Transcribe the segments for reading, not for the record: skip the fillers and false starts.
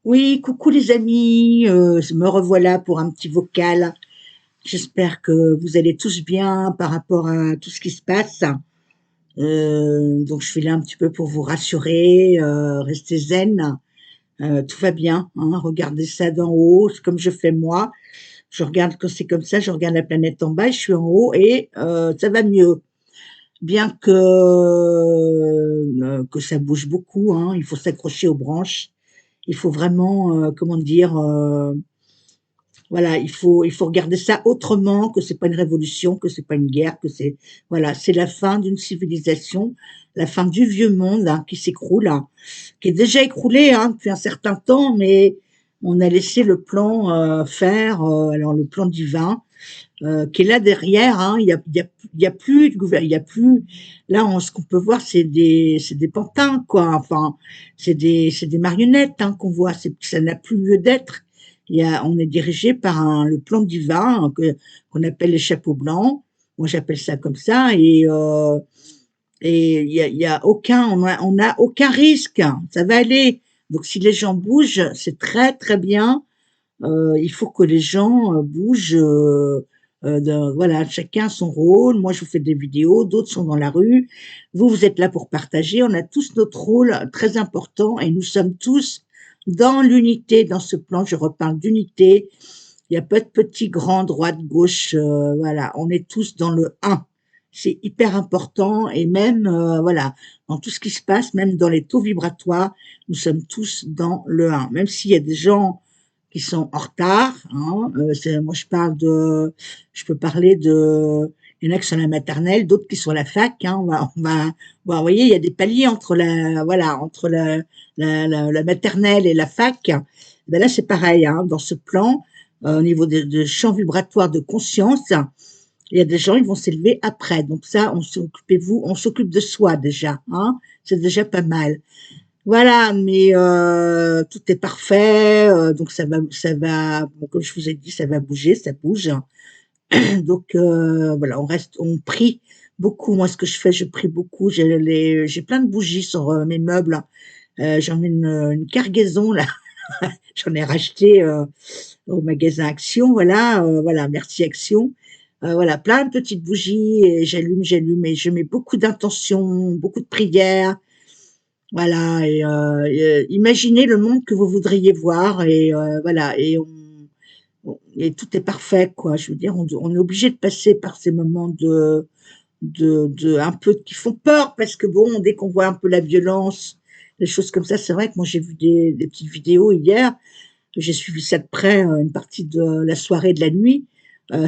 Oui, coucou les amis, me revoilà pour un petit vocal. J'espère que vous allez tous bien par rapport à tout ce qui se passe. Donc je suis là un petit peu pour vous rassurer, restez zen, tout va bien, hein, regardez ça d'en haut, c'est comme je fais moi. Je regarde quand c'est comme ça, je regarde la planète en bas, je suis en haut et ça va mieux. Bien que ça bouge beaucoup, hein, il faut s'accrocher aux branches. Il faut vraiment, comment dire, voilà, il faut regarder ça autrement, que c'est pas une révolution, que c'est pas une guerre, que c'est voilà, c'est la fin d'une civilisation, la fin du vieux monde, hein, qui s'écroule, hein, qui est déjà écroulé, hein, depuis un certain temps, mais on a laissé le plan faire, alors le plan divin, qui est là derrière, hein, il y a plus de gouvernement, il y a plus, là, ce qu'on peut voir, c'est des pantins, quoi, enfin, c'est des marionnettes, hein, qu'on voit, ça n'a plus lieu d'être. On est dirigé par le plan divin, hein, qu'on appelle les chapeaux blancs. Moi, j'appelle ça comme ça, et il y a aucun, on a aucun risque. Ça va aller. Donc, si les gens bougent, c'est très, très bien. Il faut que les gens bougent. Voilà, chacun son rôle. Moi, je vous fais des vidéos, d'autres sont dans la rue. Vous, vous êtes là pour partager. On a tous notre rôle très important et nous sommes tous dans l'unité, dans ce plan. Je reparle d'unité. Il n'y a pas de petit, grand, droite, gauche. Voilà, on est tous dans le un. C'est hyper important et même, voilà, dans tout ce qui se passe, même dans les taux vibratoires, nous sommes tous dans le un. Même s'il y a des gens qui sont en retard, hein, moi je peux parler il y en a qui sont à la maternelle, d'autres qui sont à la fac, hein, vous voyez, il y a des paliers entre la maternelle et la fac. Ben là, c'est pareil, hein, dans ce plan, au niveau de champ vibratoire de conscience, il y a des gens, ils vont s'élever après. Donc ça, on s'occupe de soi déjà, hein. C'est déjà pas mal. Voilà, mais tout est parfait, donc ça va, bon, comme je vous ai dit, ça va bouger, ça bouge. Donc voilà, on prie beaucoup. Moi, ce que je fais, je prie beaucoup. J'ai plein de bougies sur mes meubles. J'en ai une cargaison là. J'en ai racheté au magasin Action. Voilà, merci Action. Voilà, plein de petites bougies et j'allume et je mets beaucoup d'intentions, beaucoup de prières. Voilà, imaginez le monde que vous voudriez voir et voilà, et tout est parfait, quoi. Je veux dire, on est obligé de passer par ces moments un peu qui font peur parce que bon, dès qu'on voit un peu la violence, des choses comme ça, c'est vrai que moi j'ai vu des petites vidéos hier, j'ai suivi ça de près, une partie de la soirée, de la nuit.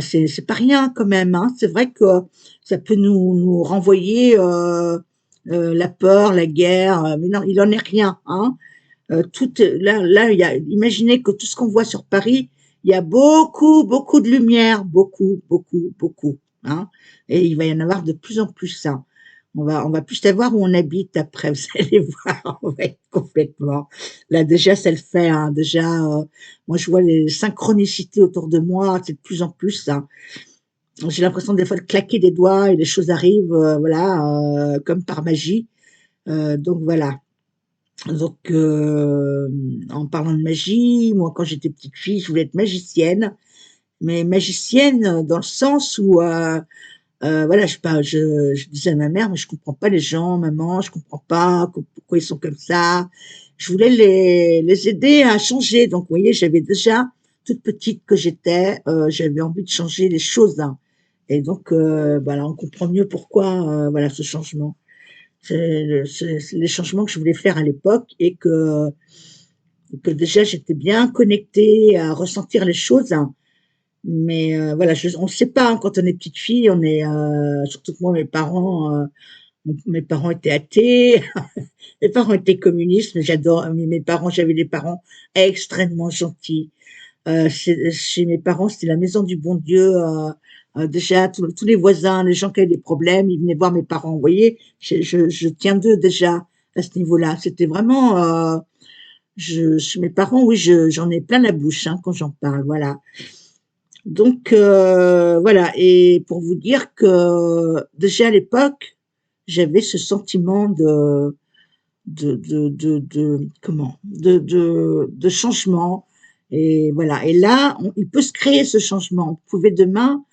C'est pas rien quand même, hein. C'est vrai que ça peut nous renvoyer la peur, la guerre, mais non, il en est rien, hein. Là, imaginez que tout ce qu'on voit sur Paris, il y a beaucoup, beaucoup de lumière, beaucoup, beaucoup, beaucoup, hein. Et il va y en avoir de plus en plus, ça. On va plus savoir où on habite après, vous allez voir, on va être complètement. Là, déjà, ça le fait, hein. Déjà, moi, je vois les synchronicités autour de moi, c'est de plus en plus ça. J'ai l'impression des fois de claquer des doigts et les choses arrivent, voilà, comme par magie. Donc voilà. Donc, en parlant de magie, moi, quand j'étais petite fille, je voulais être magicienne, mais magicienne dans le sens où, voilà, je disais à ma mère, mais je comprends pas les gens, maman, je comprends pas pourquoi ils sont comme ça. Je voulais les aider à changer. Donc, vous voyez, j'avais déjà, toute petite que j'étais, j'avais envie de changer les choses, hein. Et donc, voilà, on comprend mieux pourquoi, voilà, ce changement. C'est les changements que je voulais faire à l'époque et que déjà j'étais bien connectée à ressentir les choses, hein. Mais voilà, on ne sait pas, hein, quand on est petite fille, surtout que moi, mes parents étaient athées, mes parents étaient communistes, mais j'avais des parents extrêmement gentils. Chez mes parents, c'était la maison du bon Dieu. Déjà, tous les voisins, les gens qui avaient des problèmes, ils venaient voir mes parents. Vous voyez, je tiens d'eux déjà à ce niveau-là. C'était vraiment, chez mes parents, oui, j'en ai plein la bouche, hein, quand j'en parle. Voilà. Donc voilà. Et pour vous dire que déjà à l'époque, j'avais ce sentiment comment? De changement et voilà et là, on il peut se créer ce changement. Vous pouvez demain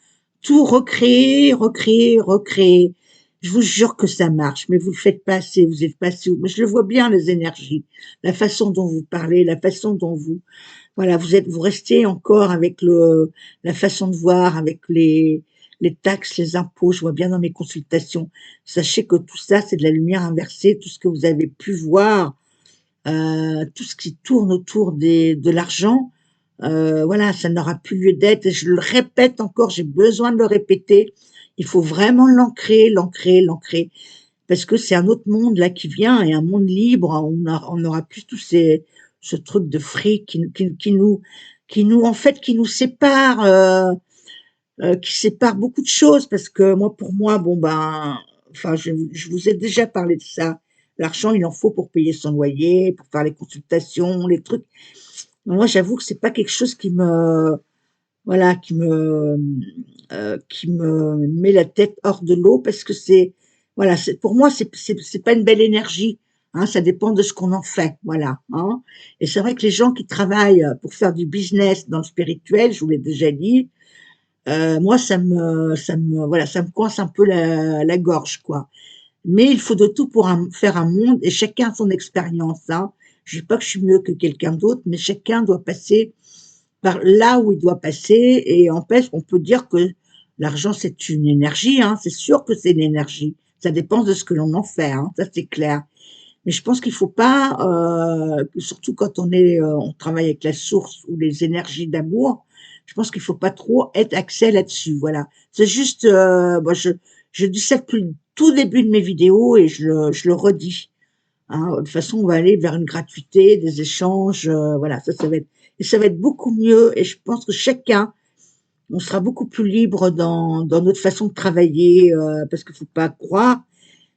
tout recréer, recréer, recréer. Je vous jure que ça marche, mais vous le faites pas assez, vous êtes pas assez mais je le vois bien les énergies, la façon dont vous parlez, la façon dont vous voilà, vous restez encore avec la façon de voir, avec les taxes, les impôts. Je vois bien dans mes consultations. Sachez que tout ça, c'est de la lumière inversée. Tout ce que vous avez pu voir, tout ce qui tourne autour de l'argent, voilà, ça n'aura plus lieu d'être. Et je le répète encore, j'ai besoin de le répéter. Il faut vraiment l'ancrer, l'ancrer, l'ancrer parce que c'est un autre monde là qui vient et un monde libre. On n'aura plus tous ce truc de fric qui nous en fait qui nous sépare, qui sépare beaucoup de choses. Parce que moi, pour moi, bon ben, enfin, je vous ai déjà parlé de ça. L'argent, il en faut pour payer son loyer, pour faire les consultations, les trucs. Moi, j'avoue que c'est pas quelque chose qui me, voilà, qui me met la tête hors de l'eau parce que c'est voilà, c'est pour moi, c'est pas une belle énergie, hein, ça dépend de ce qu'on en fait, voilà, hein. Et c'est vrai que les gens qui travaillent pour faire du business dans le spirituel, je vous l'ai déjà dit, moi voilà, ça me coince un peu la gorge, quoi. Mais il faut de tout pour faire un monde et chacun a son expérience, hein. Je dis pas que je suis mieux que quelqu'un d'autre, mais chacun doit passer par là où il doit passer et empêche, on peut dire que l'argent c'est une énergie, hein, c'est sûr que c'est une énergie. Ça dépend de ce que l'on en fait, hein, ça c'est clair. Mais je pense qu'il faut pas, surtout quand on travaille avec la source ou les énergies d'amour, je pense qu'il faut pas trop être axé là-dessus. Voilà. C'est juste, moi je dis ça depuis le tout début de mes vidéos et je le redis. Hein. De toute façon, on va aller vers une gratuité, des échanges, voilà, ça va être et ça va être beaucoup mieux. Et je pense que chacun, on sera beaucoup plus libre dans notre façon de travailler, parce qu'il faut pas croire,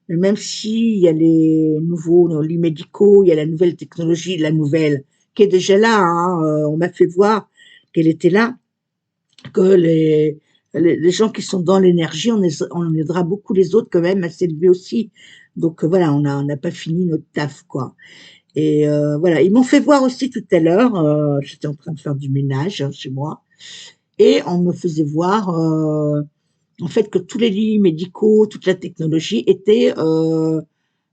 mais même s'il y a les nouveaux lits médicaux, il y a la nouvelle technologie, la nouvelle qui est déjà là. Hein, on m'a fait voir qu'elle était là, que les gens qui sont dans l'énergie, on aidera beaucoup les autres quand même à s'élever aussi. Donc voilà, on n'a pas fini notre taf, quoi. Et voilà, ils m'ont fait voir aussi tout à l'heure, j'étais en train de faire du ménage hein, chez moi, et on me faisait voir en fait que tous les lits médicaux, toute la technologie était,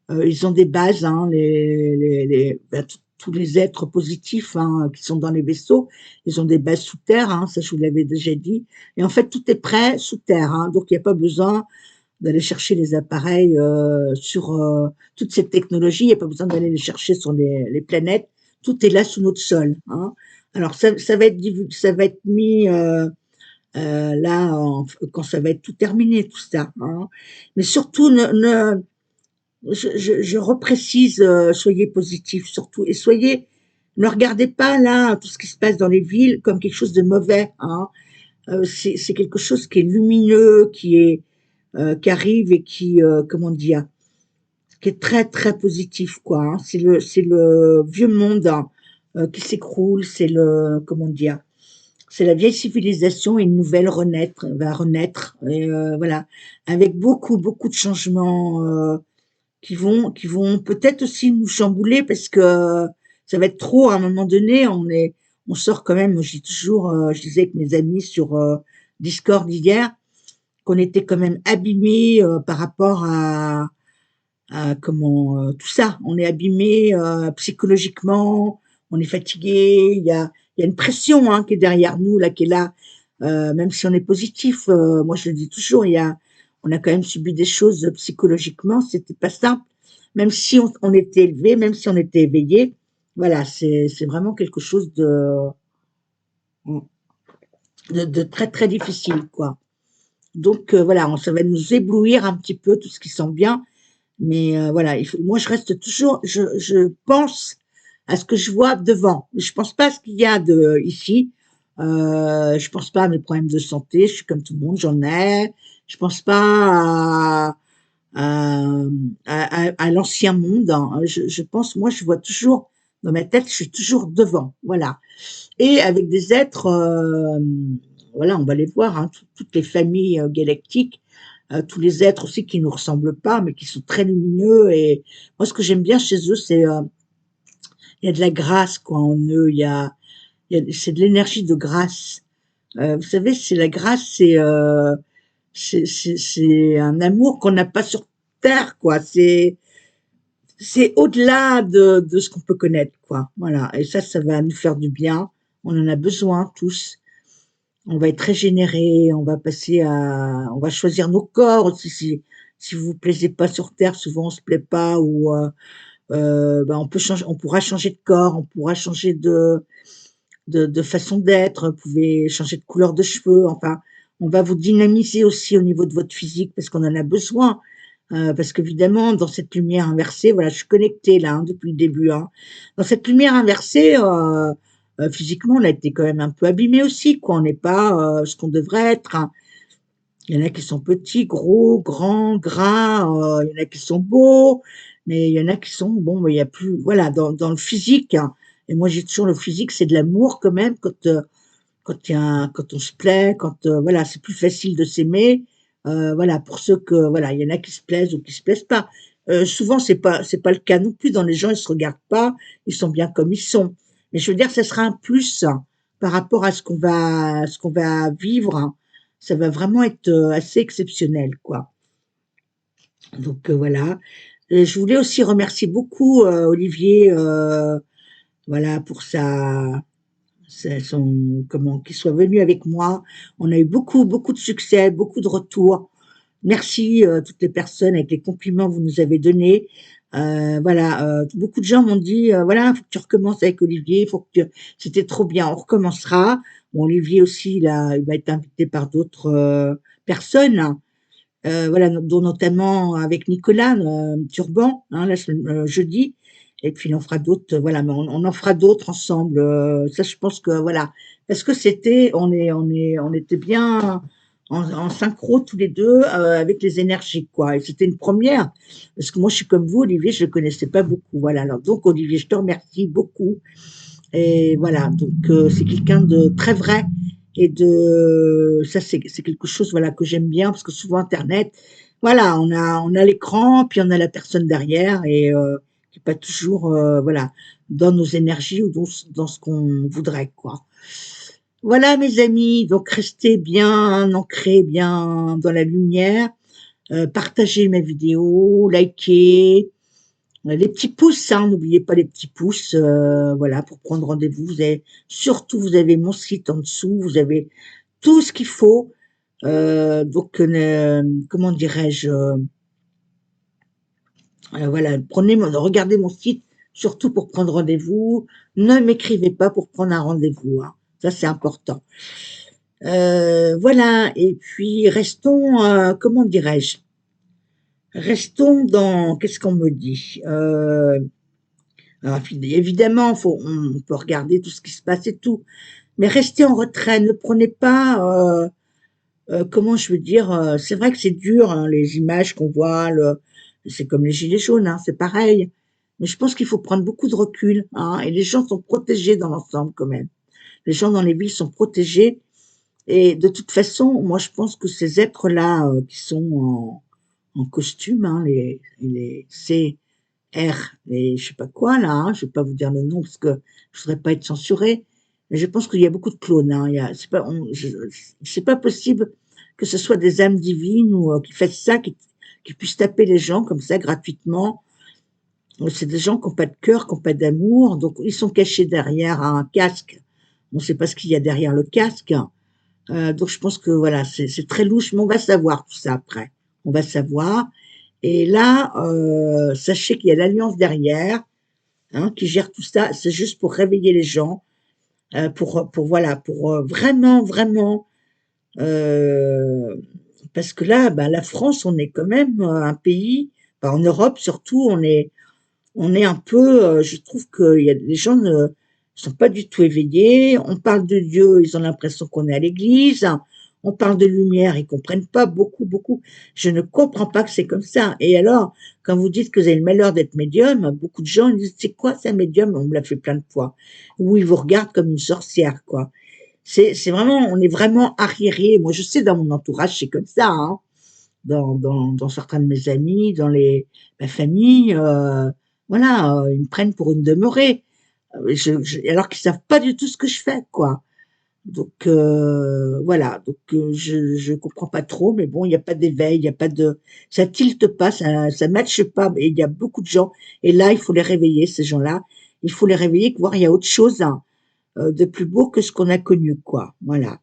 ils ont des bases, hein, ben, tous les êtres positifs hein, qui sont dans les vaisseaux, ils ont des bases sous terre, hein, ça je vous l'avais déjà dit, et en fait tout est prêt sous terre, hein, donc il n'y a pas besoin d'aller chercher les appareils sur toute cette technologie. Il n'y a pas besoin d'aller les chercher sur les planètes. Tout est là sous notre sol. Hein. Alors ça va être mis là quand ça va être tout terminé tout ça. Hein. Mais surtout je reprécise, soyez positifs surtout et soyez ne regardez pas là tout ce qui se passe dans les villes comme quelque chose de mauvais. Hein. C'est quelque chose qui est lumineux, qui arrive et qui, comment dire, qui est très très positif quoi. Hein. C'est le vieux monde hein, qui s'écroule, c'est le comment dire, c'est la vieille civilisation et une nouvelle va renaître et voilà avec beaucoup beaucoup de changements qui vont peut-être aussi nous chambouler parce que ça va être trop à un moment donné. On sort quand même. Je dis toujours, je disais avec mes amis sur Discord hier qu'on était quand même abîmés par rapport à comment tout ça. On est abîmé psychologiquement, on est fatigué. Il y a une pression hein, qui est derrière nous là, qui est là. Même si on est positif, moi je le dis toujours, on a quand même subi des choses psychologiquement, c'était pas simple. Même si on était élevé, même si on était éveillé, voilà, c'est vraiment quelque chose de très très difficile quoi. Donc voilà, ça va nous éblouir un petit peu tout ce qui sent bien. Mais voilà, moi je reste toujours, je pense à ce que je vois devant. Je pense pas à ce qu'il y a ici. Je pense pas à mes problèmes de santé. Je suis comme tout le monde, j'en ai. Je pense pas à, à l'ancien monde. Hein. Je pense, moi, je vois toujours dans ma tête, je suis toujours devant. Voilà. Et avec des êtres, voilà, on va les voir, hein, toutes les familles galactiques tous les êtres aussi qui nous ressemblent pas, mais qui sont très lumineux. Et moi, ce que j'aime bien chez eux, c'est il y a de la grâce quoi en eux. C'est de l'énergie de grâce. Vous savez, c'est la grâce, c'est un amour qu'on n'a pas sur terre, quoi. C'est au-delà de ce qu'on peut connaître, quoi. Voilà. Et ça va nous faire du bien. On en a besoin tous. On va être régénérés, on va choisir nos corps aussi. Si vous vous plaisez pas sur terre, souvent on se plaît pas ou ben on pourra changer de corps, on pourra changer de façon d'être, vous pouvez changer de couleur de cheveux, enfin, on va vous dynamiser aussi au niveau de votre physique parce qu'on en a besoin. Parce qu'évidemment, dans cette lumière inversée, voilà, je suis connectée là hein, depuis le début. Hein. Dans cette lumière inversée, physiquement, on a été quand même un peu abîmé aussi, quoi. On n'est pas ce qu'on devrait être. Hein. Il y en a qui sont petits, gros, grands, gras. Il y en a qui sont beaux, mais il y en a qui sont bon. Il y a plus, voilà, dans le physique. Hein. Et moi, j'ai toujours le physique, c'est de l'amour quand même. Quand on se plaît, voilà, c'est plus facile de s'aimer. Voilà, pour ceux que voilà, il y en a qui se plaisent ou qui se plaisent pas. Souvent, c'est pas le cas non plus. Dans les gens, ils se regardent pas, ils sont bien comme ils sont. Mais je veux dire, ça sera un plus hein, par rapport à ce qu'on va vivre. Hein. Ça va vraiment être assez exceptionnel, quoi. Donc voilà. Je voulais aussi remercier beaucoup Olivier, voilà, pour comment, qu'il soit venu avec moi. On a eu beaucoup, beaucoup de succès, beaucoup de retours. Merci toutes les personnes avec les compliments que vous nous avez donnés. Voilà, beaucoup de gens m'ont dit voilà, faut que tu recommences avec Olivier, c'était trop bien, on recommencera. Bon, Olivier aussi, il va être invité par d'autres personnes. Voilà, dont notamment avec Nicolas Turban, hein, jeudi. Et puis on fera d'autres, voilà, mais on en fera d'autres ensemble. Ça, je pense que voilà, parce que on était bien en synchro tous les deux avec les énergies, quoi. Et c'était une première, parce que moi, je suis comme vous, Olivier, je le connaissais pas beaucoup, voilà. Alors donc, Olivier, je te remercie beaucoup. Et voilà, donc c'est quelqu'un de très vrai et de ça c'est quelque chose voilà que j'aime bien parce que souvent internet, voilà, on a l'écran puis on a la personne derrière et qui est pas toujours voilà dans nos énergies ou dans ce qu'on voudrait quoi. Voilà mes amis, donc restez bien ancrés, bien dans la lumière, partagez mes vidéos, likez, les petits pouces, hein, n'oubliez pas les petits pouces, voilà, pour prendre rendez-vous. Vous avez mon site en dessous, vous avez tout ce qu'il faut. Donc, comment dirais-je, voilà, regardez mon site, surtout pour prendre rendez-vous. Ne m'écrivez pas pour prendre un rendez-vous, hein. Ça, c'est important. Voilà, et puis restons, comment dirais-je, restons dans, qu'est-ce qu'on me dit alors, évidemment, on peut regarder tout ce qui se passe et tout, mais restez en retrait. Ne prenez pas, comment je veux dire, c'est vrai que c'est dur, hein, les images qu'on voit, c'est comme les gilets jaunes, hein, c'est pareil. Mais je pense qu'il faut prendre beaucoup de recul, hein, et les gens sont protégés dans l'ensemble quand même. Les gens dans les villes sont protégés, et de toute façon, moi je pense que ces êtres-là qui sont en costume, hein, les R et je sais pas quoi là, hein, je vais pas vous dire le nom parce que je voudrais pas être censurée, mais je pense qu'il y a beaucoup de clones, hein, c'est pas possible que ce soit des âmes divines ou qui fassent ça, qui puissent taper les gens comme ça gratuitement. C'est des gens qui ont pas de cœur, qui ont pas d'amour, donc ils sont cachés derrière un casque. On sait pas ce qu'il y a derrière le casque. Donc je pense que voilà, c'est très louche, mais on va savoir tout ça après. On va savoir. Et là, sachez qu'il y a l'Alliance derrière, hein, qui gère tout ça. C'est juste pour réveiller les gens, voilà, pour vraiment, vraiment, euh, parce que là, bah, la France, on est quand même un pays, bah, en Europe surtout, on est un peu, je trouve que les gens ne sont pas du tout éveillés. On parle de Dieu, ils ont l'impression qu'on est à l'église. On parle de lumière, ils comprennent pas beaucoup, beaucoup. Je ne comprends pas que c'est comme ça. Et alors, quand vous dites que vous avez le malheur d'être médium, beaucoup de gens ils disent c'est quoi ça médium? On me l'a fait plein de fois. Ou ils vous regardent comme une sorcière, quoi. C'est vraiment, on est vraiment arriéré. Moi, je sais dans mon entourage, c'est comme ça. Hein. dans certains de mes amis, dans ma famille, voilà, ils me prennent pour une demeurée. Alors qu'ils savent pas du tout ce que je fais, quoi. Donc voilà, donc je comprends pas trop, mais bon, il y a pas d'éveil, il y a pas de ça tilte pas, ça matche pas, et il y a beaucoup de gens et là, il faut les réveiller ces gens-là. Il faut les réveiller, voir il y a autre chose, hein, de plus beau que ce qu'on a connu, quoi. Voilà.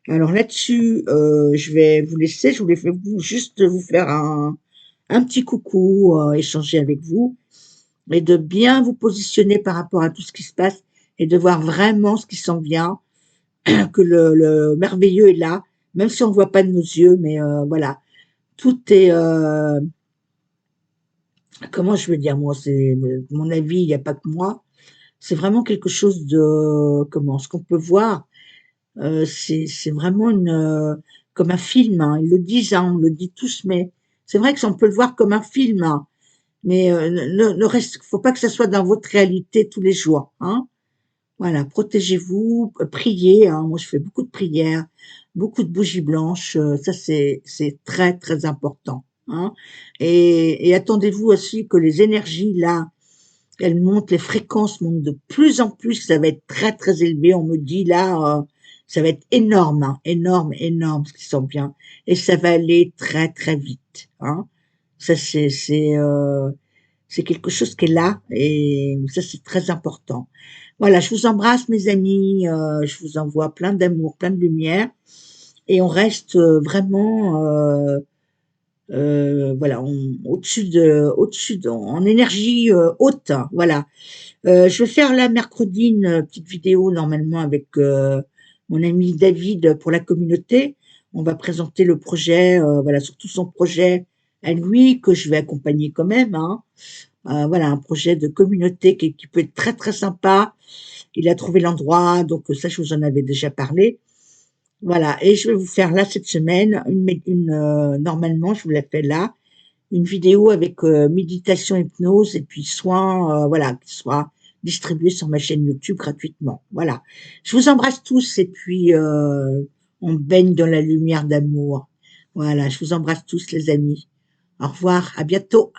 Alors là-dessus, je vais vous laisser, je voulais juste vous faire un petit coucou, échanger avec vous et de bien vous positionner par rapport à tout ce qui se passe et de voir vraiment ce qui s'en vient, que le merveilleux est là, même si on ne voit pas de nos yeux, mais voilà, tout est, comment je veux dire, moi, c'est mon avis, il n'y a pas que moi, c'est vraiment quelque chose de, comment, ce qu'on peut voir, c'est vraiment comme un film, hein, ils le disent, hein, on le dit tous, mais c'est vrai que ça, on peut le voir comme un film, hein, mais ne reste, faut pas que ça soit dans votre réalité tous les jours, hein. Voilà, protégez-vous, priez, hein. Moi, je fais beaucoup de prières, beaucoup de bougies blanches. Ça, c'est très, très important, hein. Et attendez-vous aussi que les énergies, là, elles montent, les fréquences montent de plus en plus. Ça va être très, très élevé. On me dit, là, ça va être énorme, hein, énorme, énorme, ce qui sent bien. Et ça va aller très, très vite, hein. Ça, c'est quelque chose qui est là et ça, c'est très important. Voilà, je vous embrasse, mes amis. Je vous envoie plein d'amour, plein de lumière. Et on reste vraiment, voilà, en énergie haute. Voilà. Je vais faire là mercredi une petite vidéo normalement avec mon ami David pour la communauté. On va présenter le projet, voilà, surtout son projet à lui que je vais accompagner quand même, hein. Voilà, un projet de communauté qui peut être très très sympa. Il a trouvé l'endroit, donc ça, je vous en avais déjà parlé. Voilà, et je vais vous faire là cette semaine normalement, je vous la fais là, une vidéo avec méditation, hypnose et puis soins, voilà, qui soit distribuée sur ma chaîne YouTube gratuitement. Voilà. Je vous embrasse tous et puis on baigne dans la lumière d'amour. Voilà, je vous embrasse tous les amis. Au revoir, à bientôt.